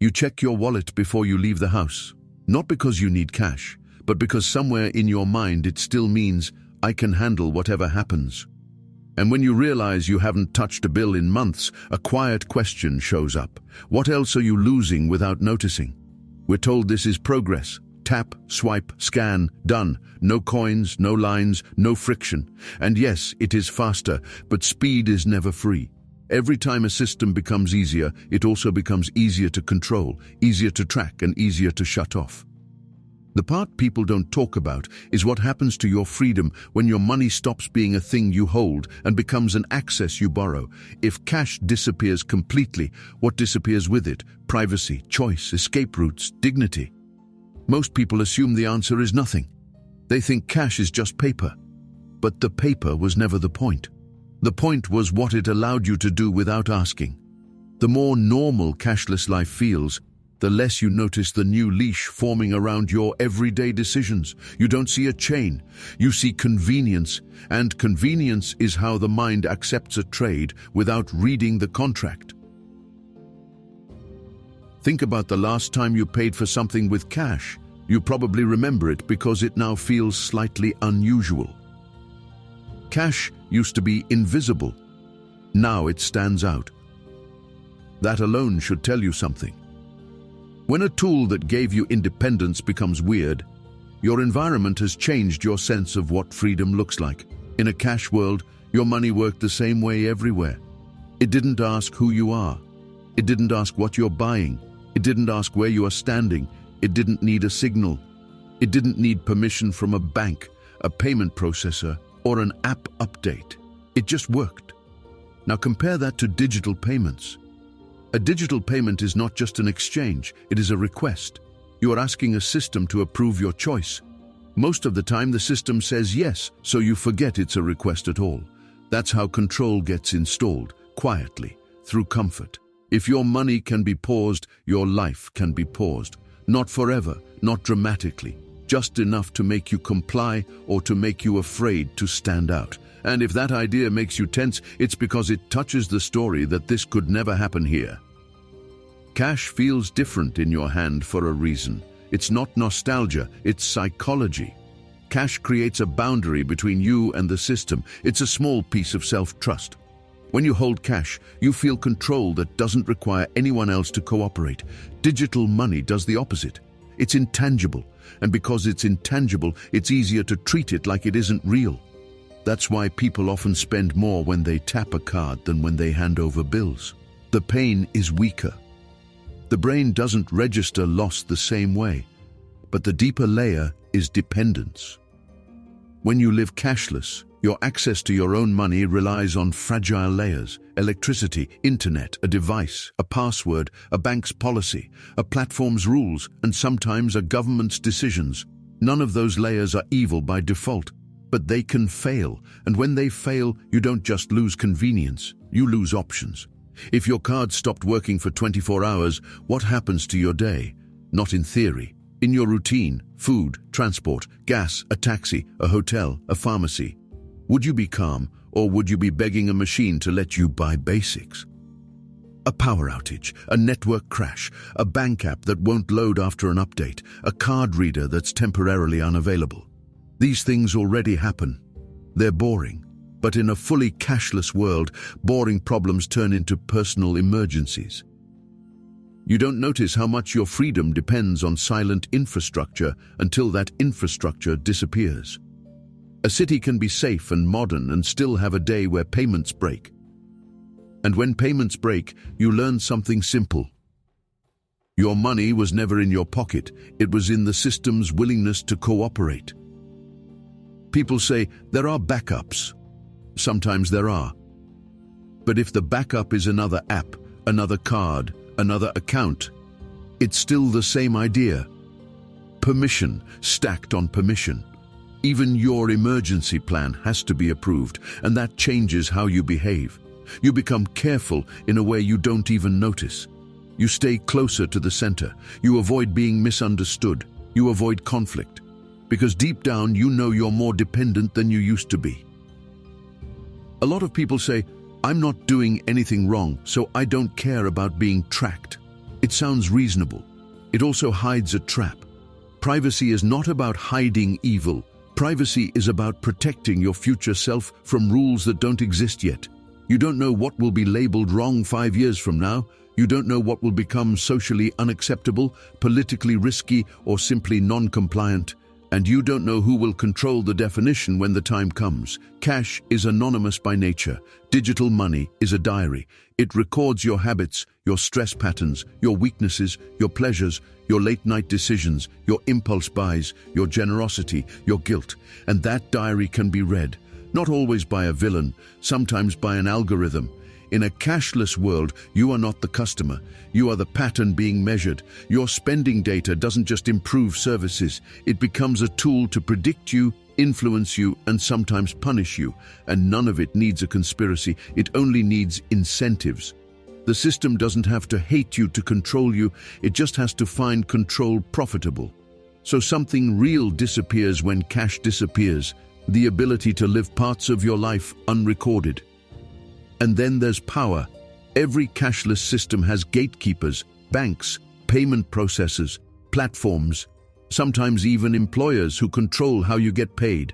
You check your wallet before you leave the house, not because you need cash, but because somewhere in your mind it still means, I can handle whatever happens. And when you realize you haven't touched a bill in months, a quiet question shows up. What else are you losing without noticing? We're told this is progress. Tap, swipe, scan, done. No coins, no lines, no friction. And yes, it is faster, but speed is never free. Every time a system becomes easier, it also becomes easier to control, easier to track, and easier to shut off. The part people don't talk about is what happens to your freedom when your money stops being a thing you hold and becomes an access you borrow. If cash disappears completely, what disappears with it? Privacy, choice, escape routes, dignity. Most people assume the answer is nothing. They think cash is just paper. But the paper was never the point. The point was what it allowed you to do without asking. The more normal cashless life feels, the less you notice the new leash forming around your everyday decisions. You don't see a chain, you see convenience, and convenience is how the mind accepts a trade without reading the contract. Think about the last time you paid for something with cash. You probably remember it because it now feels slightly unusual. Cash used to be invisible. Now it stands out. That alone should tell you something. When a tool that gave you independence becomes weird, your environment has changed your sense of what freedom looks like. In a cash world, your money worked the same way everywhere. It didn't ask who you are. It didn't ask what you're buying. It didn't ask where you are standing. It didn't need a signal. It didn't need permission from a bank, a payment processor, or an app update. It just worked. Now compare that to digital payments. A digital payment is not just an exchange, it is a request. You are asking a system to approve your choice. Most of the time the system says yes, so you forget it's a request at all. That's how control gets installed, quietly, through comfort. If your money can be paused, your life can be paused. Not forever, not dramatically, just enough to make you comply or to make you afraid to stand out. And if that idea makes you tense, it's because it touches the story that this could never happen here. Cash feels different in your hand for a reason. It's not nostalgia, it's psychology. Cash creates a boundary between you and the system. It's a small piece of self-trust. When you hold cash, you feel control that doesn't require anyone else to cooperate. Digital money does the opposite. It's intangible, and because it's intangible, it's easier to treat it like it isn't real. That's why people often spend more when they tap a card than when they hand over bills. The pain is weaker. The brain doesn't register loss the same way, but the deeper layer is dependence. When you live cashless, your access to your own money relies on fragile layers: electricity, internet, a device, a password, a bank's policy, a platform's rules, and sometimes a government's decisions. None of those layers are evil by default, but they can fail, and when they fail, you don't just lose convenience, you lose options. If your card stopped working for 24 hours, what happens to your day? Not in theory. In your routine: food, transport, gas, a taxi, a hotel, a pharmacy. Would you be calm, or would you be begging a machine to let you buy basics? A power outage, a network crash, a bank app that won't load after an update, a card reader that's temporarily unavailable. These things already happen. They're boring. But in a fully cashless world, boring problems turn into personal emergencies. You don't notice how much your freedom depends on silent infrastructure until that infrastructure disappears. A city can be safe and modern and still have a day where payments break. And when payments break, you learn something simple. Your money was never in your pocket, it was in the system's willingness to cooperate. People say there are backups. Sometimes there are. But if the backup is another app, another card, another account, it's still the same idea. Permission stacked on permission. Even your emergency plan has to be approved, and that changes how you behave. You become careful in a way you don't even notice. You stay closer to the center. You avoid being misunderstood. You avoid conflict. Because deep down you know you're more dependent than you used to be. A lot of people say, I'm not doing anything wrong, so I don't care about being tracked. It sounds reasonable. It also hides a trap. Privacy is not about hiding evil. Privacy is about protecting your future self from rules that don't exist yet. You don't know what will be labeled wrong 5 years from now. You don't know what will become socially unacceptable, politically risky, or simply non-compliant. And you don't know who will control the definition when the time comes. Cash is anonymous by nature. Digital money is a diary. It records your habits, your stress patterns, your weaknesses, your pleasures, your late-night decisions, your impulse buys, your generosity, your guilt. And that diary can be read, not always by a villain, sometimes by an algorithm. In a cashless world, you are not the customer. You are the pattern being measured. Your spending data doesn't just improve services. It becomes a tool to predict you, influence you, and sometimes punish you. And none of it needs a conspiracy. It only needs incentives. The system doesn't have to hate you to control you. It just has to find control profitable. So something real disappears when cash disappears. The ability to live parts of your life unrecorded. And then there's power. Every cashless system has gatekeepers, banks, payment processors, platforms, sometimes even employers who control how you get paid.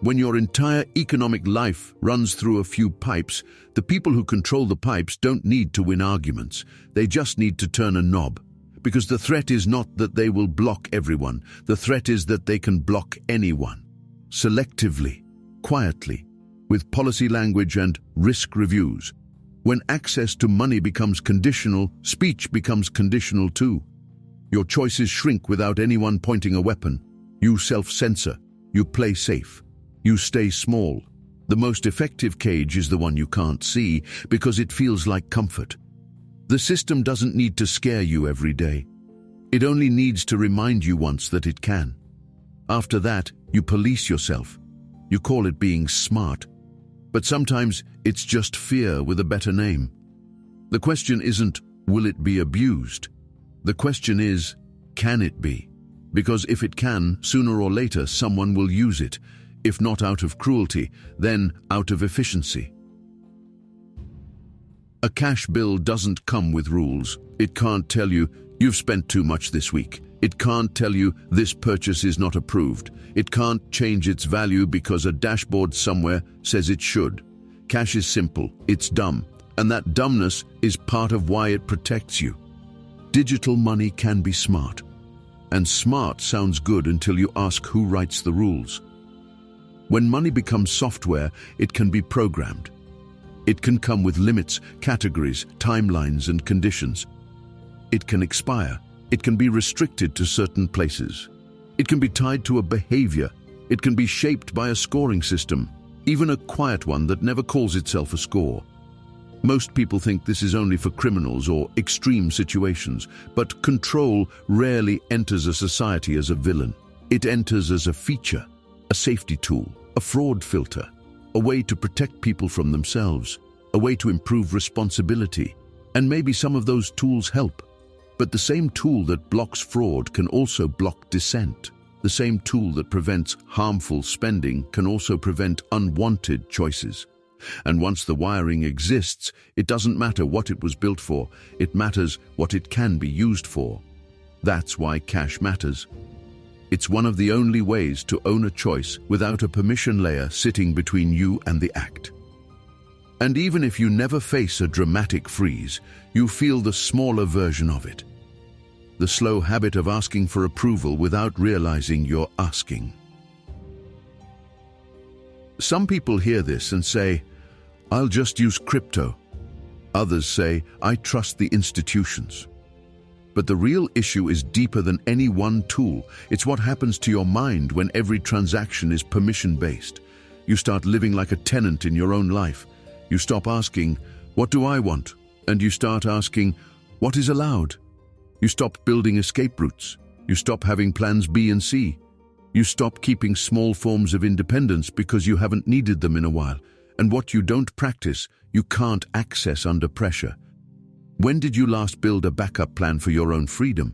When your entire economic life runs through a few pipes, the people who control the pipes don't need to win arguments. They just need to turn a knob. Because the threat is not that they will block everyone. The threat is that they can block anyone. Selectively, quietly, with policy language and risk reviews. When access to money becomes conditional, speech becomes conditional too. Your choices shrink without anyone pointing a weapon. You self-censor. You play safe. You stay small. The most effective cage is the one you can't see because it feels like comfort. The system doesn't need to scare you every day. It only needs to remind you once that it can. After that, you police yourself. You call it being smart. But sometimes it's just fear with a better name. The question isn't, will it be abused? The question is, can it be? Because if it can, sooner or later someone will use it. If not out of cruelty, then out of efficiency. A cash bill doesn't come with rules. It can't tell you, you've spent too much this week. It can't tell you, this purchase is not approved. It can't change its value because a dashboard somewhere says it should. Cash is simple, it's dumb, and that dumbness is part of why it protects you. Digital money can be smart. And smart sounds good until you ask who writes the rules. When money becomes software, it can be programmed. It can come with limits, categories, timelines, and conditions. It can expire. It can be restricted to certain places. It can be tied to a behavior. It can be shaped by a scoring system, even a quiet one that never calls itself a score. Most people think this is only for criminals or extreme situations, but control rarely enters a society as a villain. It enters as a feature, a safety tool, a fraud filter, a way to protect people from themselves, a way to improve responsibility. And maybe some of those tools help. But the same tool that blocks fraud can also block dissent. The same tool that prevents harmful spending can also prevent unwanted choices. And once the wiring exists, it doesn't matter what it was built for, it matters what it can be used for. That's why cash matters. It's one of the only ways to own a choice without a permission layer sitting between you and the act. And even if you never face a dramatic freeze, you feel the smaller version of it. The slow habit of asking for approval without realizing you're asking. Some people hear this and say, I'll just use crypto. Others say, I trust the institutions. But the real issue is deeper than any one tool. It's what happens to your mind when every transaction is permission-based. You start living like a tenant in your own life. You stop asking, what do I want? And you start asking, what is allowed? You stop building escape routes. You stop having plans B and C. You stop keeping small forms of independence because you haven't needed them in a while. And what you don't practice, you can't access under pressure. When did you last build a backup plan for your own freedom?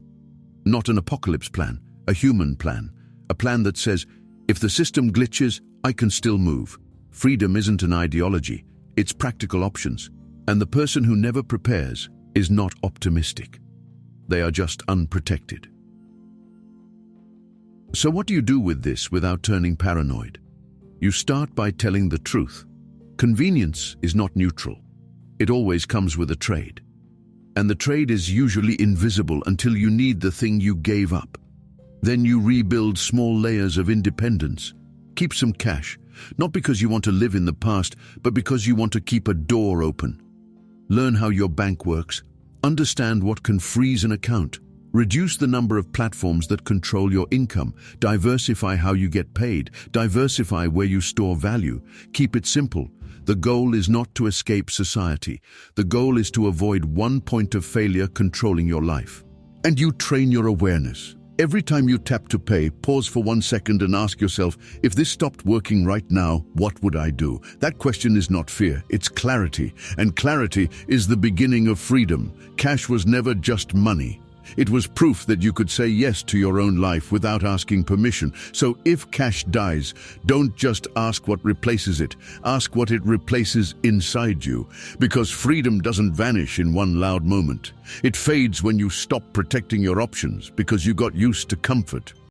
Not an apocalypse plan, a human plan. A plan that says, if the system glitches, I can still move. Freedom isn't an ideology. It's practical options. And the person who never prepares is not optimistic. They are just unprotected. So what do you do with this without turning paranoid? You start by telling the truth. Convenience is not neutral. It always comes with a trade. And the trade is usually invisible until you need the thing you gave up. Then you rebuild small layers of independence. Keep some cash, not because you want to live in the past, but because you want to keep a door open. Learn how your bank works. Understand what can freeze an account. Reduce the number of platforms that control your income. Diversify how you get paid. Diversify where you store value. Keep it simple. The goal is not to escape society. The goal is to avoid one point of failure controlling your life. And you train your awareness. Every time you tap to pay, pause for 1 second and ask yourself, if this stopped working right now, what would I do? That question is not fear, it's clarity. And clarity is the beginning of freedom. Cash was never just money. It was proof that you could say yes to your own life without asking permission. So if cash dies, don't just ask what replaces it. Ask what it replaces inside you. Because freedom doesn't vanish in one loud moment. It fades when you stop protecting your options because you got used to comfort.